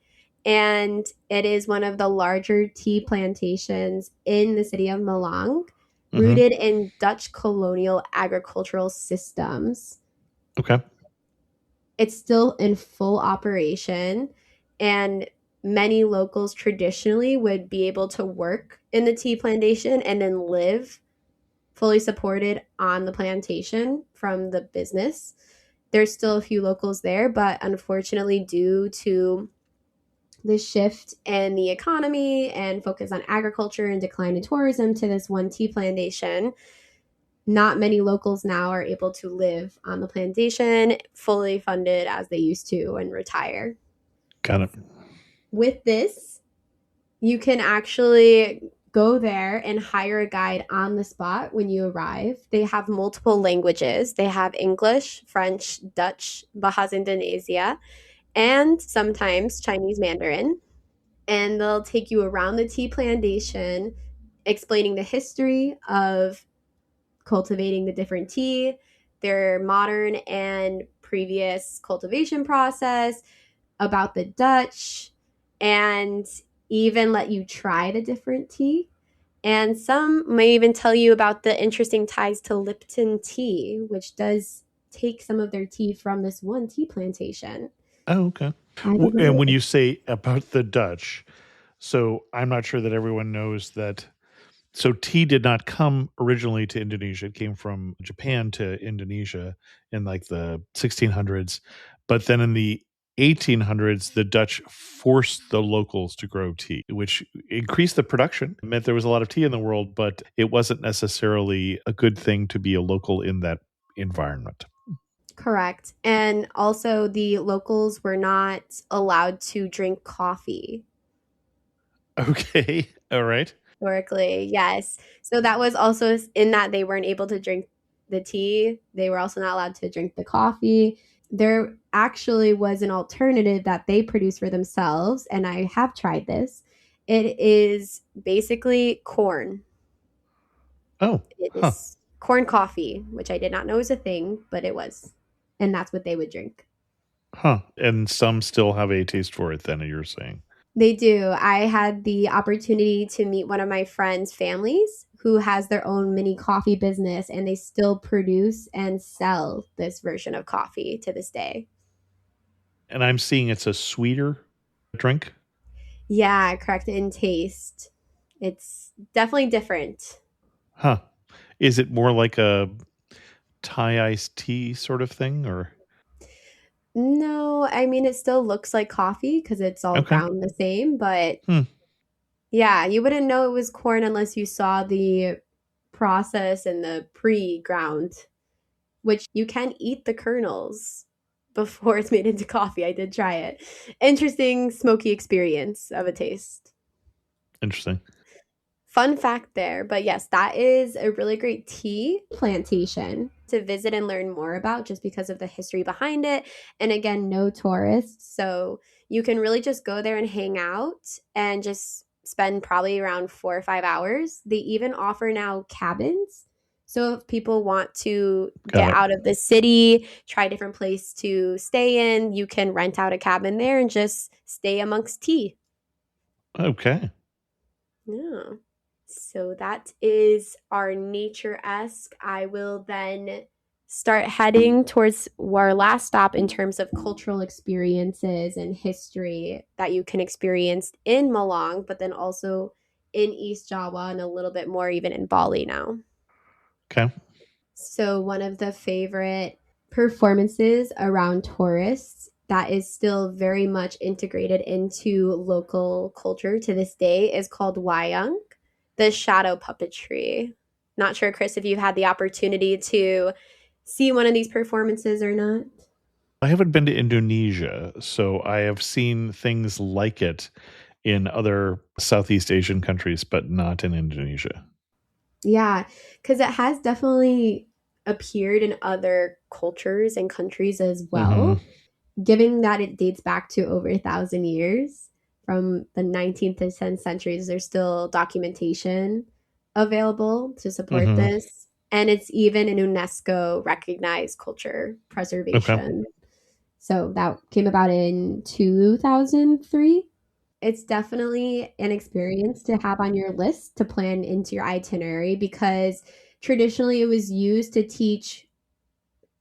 and it is one of the larger tea plantations in the city of Malang, rooted in Dutch colonial agricultural systems. Okay. It's still in full operation, and many locals traditionally would be able to work in the tea plantation and then live fully supported on the plantation from the business. There's still a few locals there, but unfortunately, due to the shift in the economy and focus on agriculture and decline in tourism to this one tea plantation, not many locals now are able to live on the plantation fully funded as they used to and retire. Got it. With this, you can actually go there and hire a guide on the spot when you arrive. They have multiple languages. They have English, French, Dutch, Bahasa Indonesia, and sometimes Chinese Mandarin. And they'll take you around the tea plantation, explaining the history of cultivating the different tea, their modern and previous cultivation process, about the Dutch, and even let you try the different tea. And some may even tell you about the interesting ties to Lipton tea, which does take some of their tea from this one tea plantation. Oh, okay. I didn't And know when this. you say about the Dutch, so I'm not sure that everyone knows that. So tea did not come originally to Indonesia. It came from Japan to Indonesia in like the 1600s. But then in the 1800s, the Dutch forced the locals to grow tea, which increased the production. It meant there was a lot of tea in the world, but it wasn't necessarily a good thing to be a local in that environment. Correct. And also, the locals were not allowed to drink coffee Okay. All right. historically. Yes. So that was also in that they weren't able to drink the tea. They were also not allowed to drink the coffee. There actually was an alternative that they produced for themselves, and I have tried this. It is basically corn. Oh, It huh. is corn coffee, which I did not know was a thing, but it was. And that's what they would drink. Huh. And some still have a taste for it, then, you're saying. They do. I had the opportunity to meet one of my friends' families who has their own mini coffee business, and they still produce and sell this version of coffee to this day. And I'm seeing it's a sweeter drink. Yeah, correct. In taste, it's definitely different. Huh. Is it more like a Thai iced tea sort of thing, or? No, I mean, it still looks like coffee because it's all Okay. ground the same, but Hmm. yeah, you wouldn't know it was corn unless you saw the process and the pre-ground, which you can eat the kernels before it's made into coffee. I did try it. Interesting smoky experience of a taste. Interesting. Fun fact there, but yes, that is a really great tea plantation to visit and learn more about just because of the history behind it. And again, no tourists. So you can really just go there and hang out and just spend probably around 4 or 5 hours. They even offer now cabins So if people want to Got get it. out of the city, try a different place to stay in, you can rent out a cabin there and just stay amongst tea. Okay. Yeah. So that is our nature-esque. I will then start heading towards our last stop in terms of cultural experiences and history that you can experience in Malang, but then also in East Java and a little bit more even in Bali now. Okay. So, one of the favorite performances around tourists that is still very much integrated into local culture to this day is called wayang, the shadow puppetry. Not sure, Chris, if you've had the opportunity to see one of these performances or not. I haven't been to Indonesia, so I have seen things like it in other Southeast Asian countries, but not in Indonesia. Yeah, because it has definitely appeared in other cultures and countries as Hmm. well. Given that it dates back to over 1,000 years from the 19th to 10th centuries, there's still documentation available to support Hmm. this. And it's even an UNESCO recognized culture Okay. preservation. So that came about in 2003. It's definitely an experience to have on your list to plan into your itinerary because traditionally it was used to teach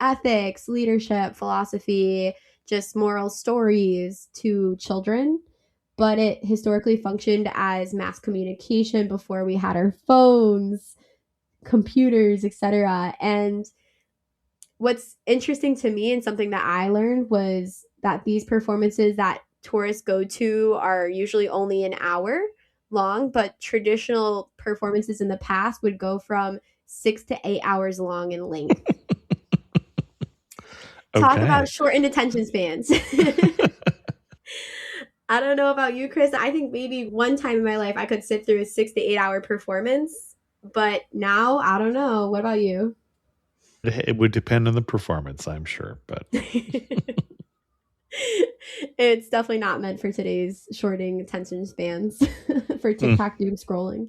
ethics, leadership, philosophy, just moral stories to children. But it historically functioned as mass communication before we had our phones, computers, etc. And what's interesting to me and something that I learned was that these performances that tourists go to are usually only an hour long, but traditional performances in the past would go from 6 to 8 hours long in length. Talk Okay. about shortened attention spans. I don't know about you, Chris. I think maybe one time in my life I could sit through a 6 to 8 hour performance, but now I don't know. What about you? It would depend on the performance, I'm sure, but It's definitely not meant for today's shorting attention spans for mm, TikTok doom scrolling.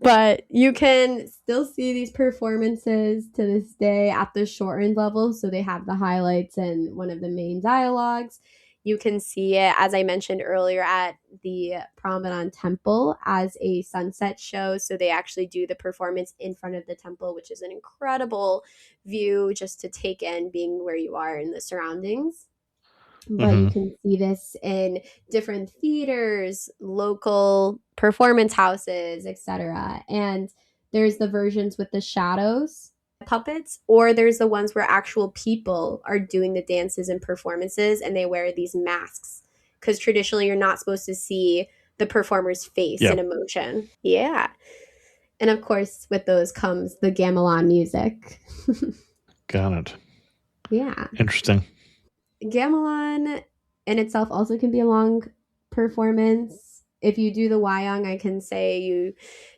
But you can still see these performances to this day at the shortened level. So they have the highlights and one of the main dialogues. You can see it, as I mentioned earlier, at the Prambanan temple as a sunset show. So they actually do the performance in front of the temple, which is an incredible view just to take in being where you are in the surroundings. But you mhm. can see this in different theaters, local performance houses, etc. And there's the versions with the shadows puppets, or there's the ones where actual people are doing the dances and performances and they wear these masks because traditionally you're not supposed to see the performer's face Yeah, and emotion. Yeah. And of course, with those comes the gamelan music. got it. Yeah. Interesting. Gamelan in itself also can be a long performance. If you do the Wyong, I can say you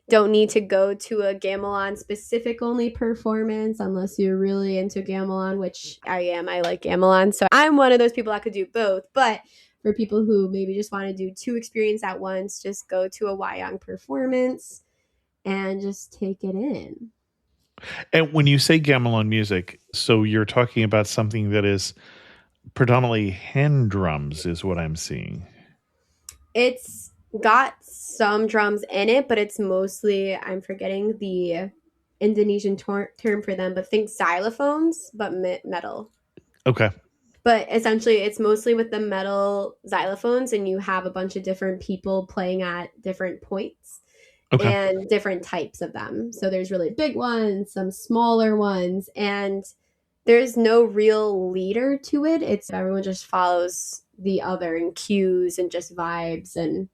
don't need to go to a gamelan specific only performance unless you're really into gamelan, which I am. I like gamelan. So I'm one of those people that could do both. But for people who maybe just want to do two experiences at once, just go to a Wyong performance and just take it in. And when you say gamelan music, so you're talking about something that is predominantly hand drums, is what I'm seeing. It's got some drums in it, but it's mostly, I'm forgetting the Indonesian term for them, but think xylophones, but metal. Okay. But essentially, it's mostly with the metal xylophones, and you have a bunch of different people playing at different points Okay. and different types of them. So there's really big ones, some smaller ones, and there's no real leader to it. It's everyone just follows the other in cues and just vibes and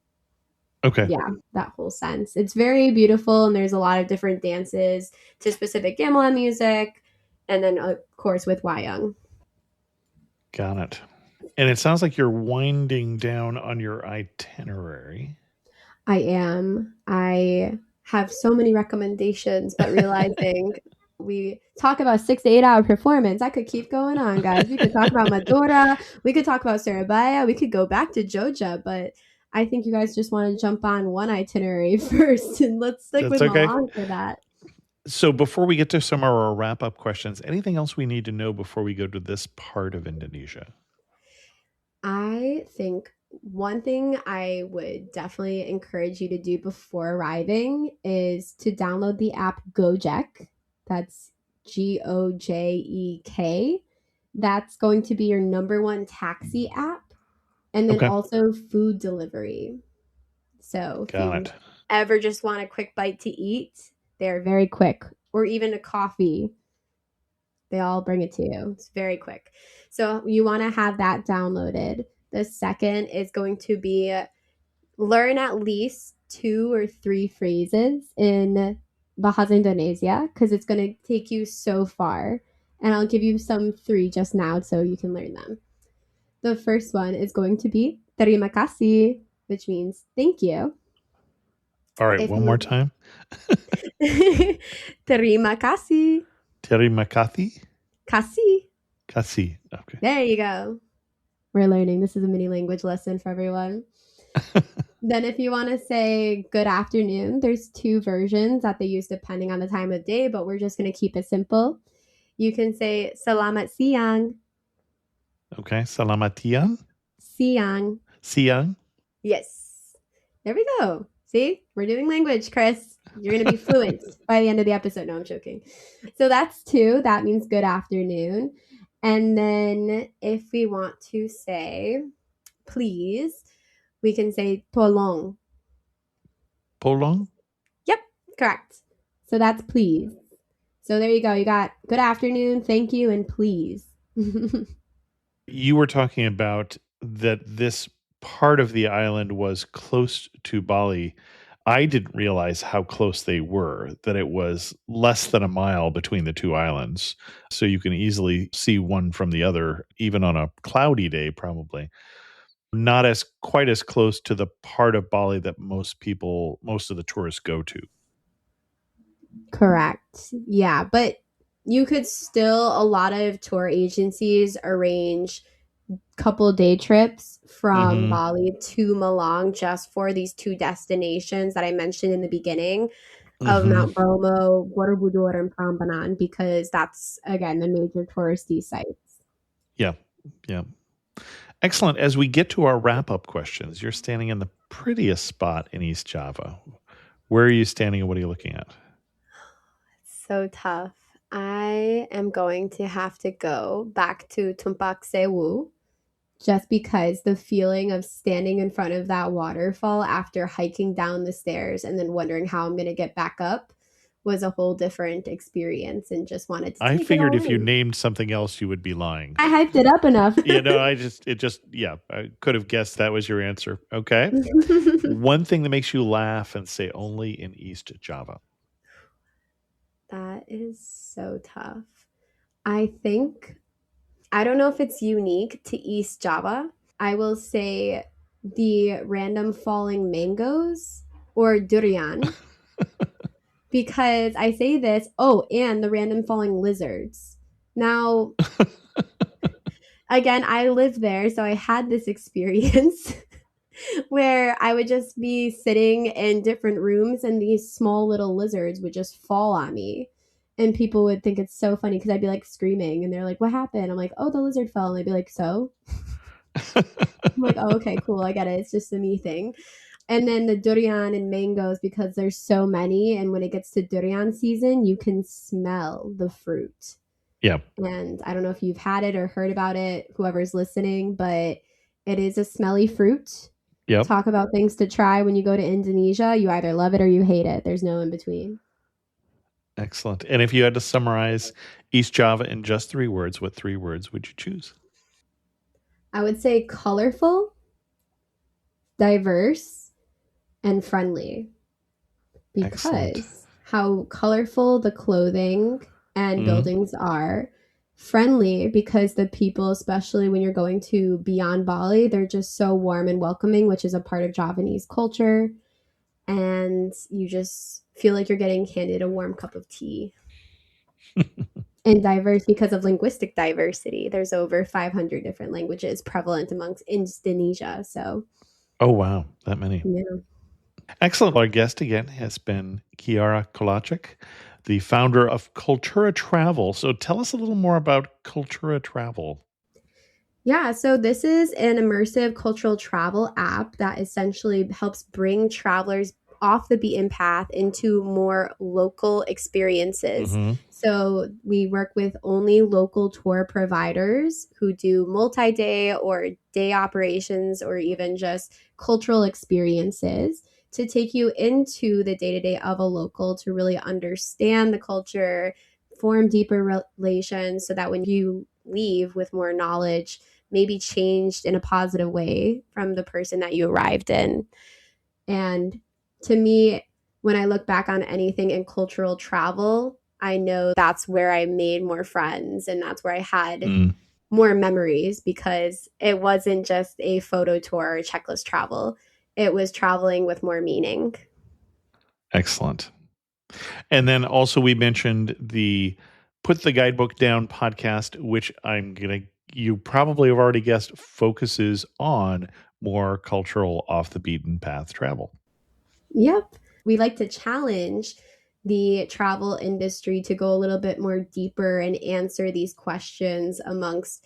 Okay. yeah, that whole sense. It's very beautiful, and there's a lot of different dances to specific gamelan music, and then of course with Wayang. Got it. And it sounds like you're winding down on your itinerary. I am. I have so many recommendations, but realizing we talk about 6 to 8 hour performance, I could keep going on, guys. We could talk about Madura, we could talk about Surabaya, we could go back to Joja, but I think you guys just want to jump on one itinerary first, and let's stick That's with okay. Malang for that. So before we get to some of our wrap up questions, anything else we need to know before we go to this part of Indonesia? I think one thing I would definitely encourage you to do before arriving is to download the app Gojek. That's Gojek. That's going to be your number one taxi app. And then Okay. also food delivery. So if Got you it. ever just want a quick bite to eat, they're very quick. Or even a coffee, they all bring it to you. It's very quick. So you want to have that downloaded. The second is going to be learn at least 2 or 3 phrases in Bahasa Indonesia because it's going to take you so far. And I'll give you some 3 just now so you can learn them. The first one is going to be terima kasih, which means thank you. All right, If one more you time. terima kasih, Terima kasih. kasih. Kasih. Okay. There you go. We're learning. This is a mini language lesson for everyone. Then if you want to say good afternoon, there's 2 versions that they use depending on the time of day, but we're just going to keep it simple. You can say selamat siang. Okay. Selamat siang. Siang. Siang. Yes. There we go. See? We're doing language, Chris. You're going to be fluent by the end of the episode. No, I'm joking. So that's 2. That means good afternoon. And then if we want to say please, we can say tolong. Polong. Yep, correct. So that's please. So there you go. You got good afternoon, thank you, and please. You were talking about that this part of the island was close to Bali. I didn't realize how close they were, that it was less than a mile between the 2 islands. So you can easily see one from the other, even on a cloudy day, probably. Not as quite as close to the part of Bali that most of the tourists go to. Correct. Yeah, but you could still, a lot of tour agencies arrange couple day trips from Mm-hmm. Bali to Malang just for these 2 destinations that I mentioned in the beginning of Mm-hmm. Mount Bromo, Borobudur and Prambanan because that's again the major touristy sites. Yeah. Yeah. Excellent. As we get to our wrap up questions, you're standing in the prettiest spot in East Java. Where are you standing and what are you looking at? So tough. I am going to have to go back to Tumpak Sewu just because the feeling of standing in front of that waterfall after hiking down the stairs and then wondering how I'm going to get back up was a whole different experience and just wanted to I take it figured all if you in. named something else, you would be lying. I hyped it up enough. Yeah, I could have guessed that was your answer. Okay. One thing that makes you laugh and say only in East Java. That is so tough. I think, I don't know if it's unique to East Java. I will say the random falling mangoes or durian because I say this, oh, and the random falling lizards. Now, again, I lived there, so I had this experience where I would just be sitting in different rooms and these small little lizards would just fall on me. And people would think it's so funny because I'd be like screaming and they're like, what happened? I'm like, oh, the lizard fell. And they'd be like, so? I'm like, oh, okay, cool. I get it. It's just a me thing. And then the durian and mangoes, because there's so many. And when it gets to durian season, you can smell the fruit. Yeah. And I don't know if you've had it or heard about it, whoever's listening, but it is a smelly fruit. Yep. Talk about things to try when you go to Indonesia. You either love it or you hate it. There's no in between. Excellent. And if you had to summarize East Java in just 3 words, what 3 words would you choose? I would say colorful, diverse, and friendly Excellent. because how colorful the clothing and Mhm. buildings are. Friendly because the people, especially when you're going to beyond Bali, they're just so warm and welcoming, which is a part of Javanese culture. And you just feel like you're getting handed a warm cup of tea. And diverse because of linguistic diversity. There's over 500 different languages prevalent amongst Indonesia. So Oh, wow. That many. Yeah. Excellent. Our guest again has been Kiara Kolaczyk, the founder of Kultura Travel. So tell us a little more about Kultura Travel. Yeah, so this is an immersive cultural travel app that essentially helps bring travelers off the beaten path into more local experiences. Mm-hmm. So we work with only local tour providers who do multi day or day operations or even just cultural experiences to take you into the day to day of a local to really understand the culture, form deeper relations so that when you leave with more knowledge, maybe changed in a positive way from the person that you arrived in. And to me, when I look back on anything in cultural travel, I know that's where I made more friends and that's where I had Mm, more memories because it wasn't just a photo tour or checklist travel. It was traveling with more meaning. excellent. And then also we mentioned the Put the Guidebook Down podcast, which you probably have already guessed, focuses on more cultural off the beaten path travel. Yep. We like to challenge the travel industry to go a little bit more deeper and answer these questions amongst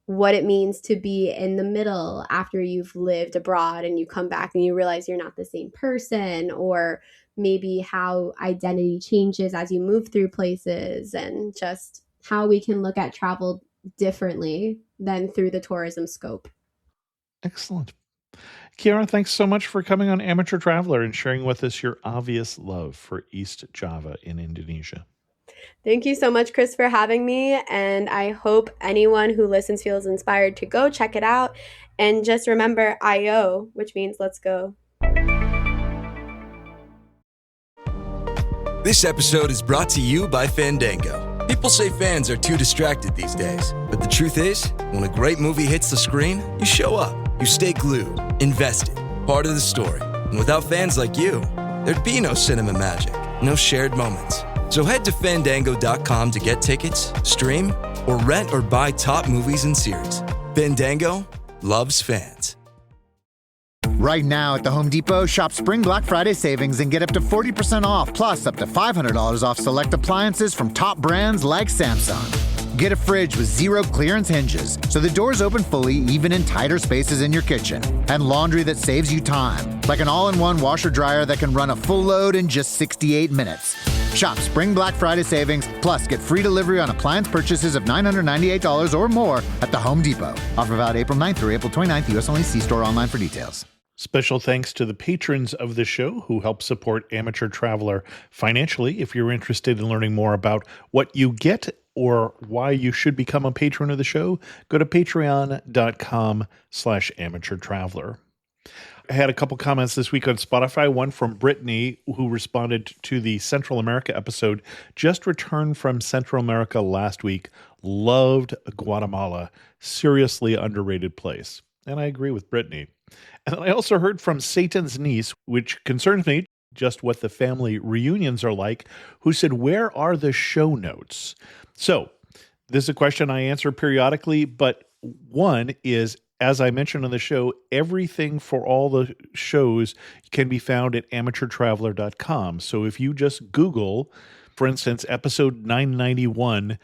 what it means to be in the middle after you've lived abroad and you come back and you realize you're not the same person, or maybe how identity changes as you move through places, and just how we can look at travel differently than through the tourism scope. Excellent. Kiara, thanks so much for coming on Amateur Traveler and sharing with us your obvious love for East Java in Indonesia. Thank you so much, Chris, for having me. And I hope anyone who listens feels inspired to go check it out. And just remember IO, which means let's go. This episode is brought to you by Fandango. People say fans are too distracted these days. But the truth is, when a great movie hits the screen, you show up. You stay glued, invested, part of the story. And without fans like you, there'd be no cinema magic, no shared moments. So head to Fandango.com to get tickets, stream, or rent or buy top movies and series. Fandango loves fans. Right now at the Home Depot, shop Spring Black Friday savings and get up to 40% off, plus up to $500 off select appliances from top brands like Samsung. Get a fridge with 0 clearance hinges, so the doors open fully even in tighter spaces in your kitchen. And laundry that saves you time, like an all-in-one washer-dryer that can run a full load in just 68 minutes. Shop Spring Black Friday savings, plus get free delivery on appliance purchases of $998 or more at the Home Depot. Offer valid April 9th through April 29th, U.S. only. See store online for details. Special thanks to the patrons of the show who help support Amateur Traveler financially. If you're interested in learning more about what you get or why you should become a patron of the show, go to patreon.com/amateurtraveler. I had a couple comments this week on Spotify, one from Brittany, who responded to the Central America episode. Just returned from Central America last week. Loved Guatemala. Seriously underrated place. And I agree with Brittany. And I also heard from Satan's niece, which concerns me, just what the family reunions are like, who said, where are the show notes? So this is a question I answer periodically, but one is, as I mentioned on the show, everything for all the shows can be found at amateurtraveler.com. So if you just Google, for instance, episode 991,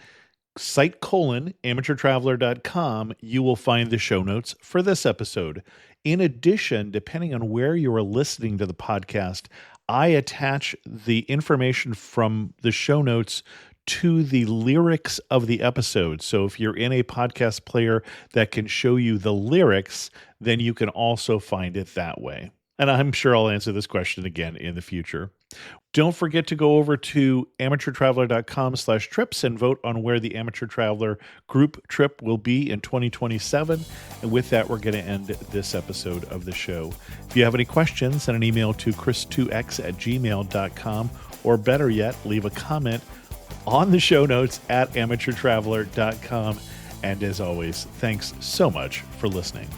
/amateurtraveler.com, you will find the show notes for this episode. In addition, depending on where you are listening to the podcast, I attach the information from the show notes to the lyrics of the episode. So if you're in a podcast player that can show you the lyrics, then you can also find it that way. And I'm sure I'll answer this question again in the future. Don't forget to go over to amateurtraveler.com/trips and vote on where the Amateur Traveler group trip will be in 2027. And with that, we're going to end this episode of the show. If you have any questions, send an email to chris2x@gmail.com, or better yet, leave a comment on the show notes at amateurtraveler.com. And as always, thanks so much for listening.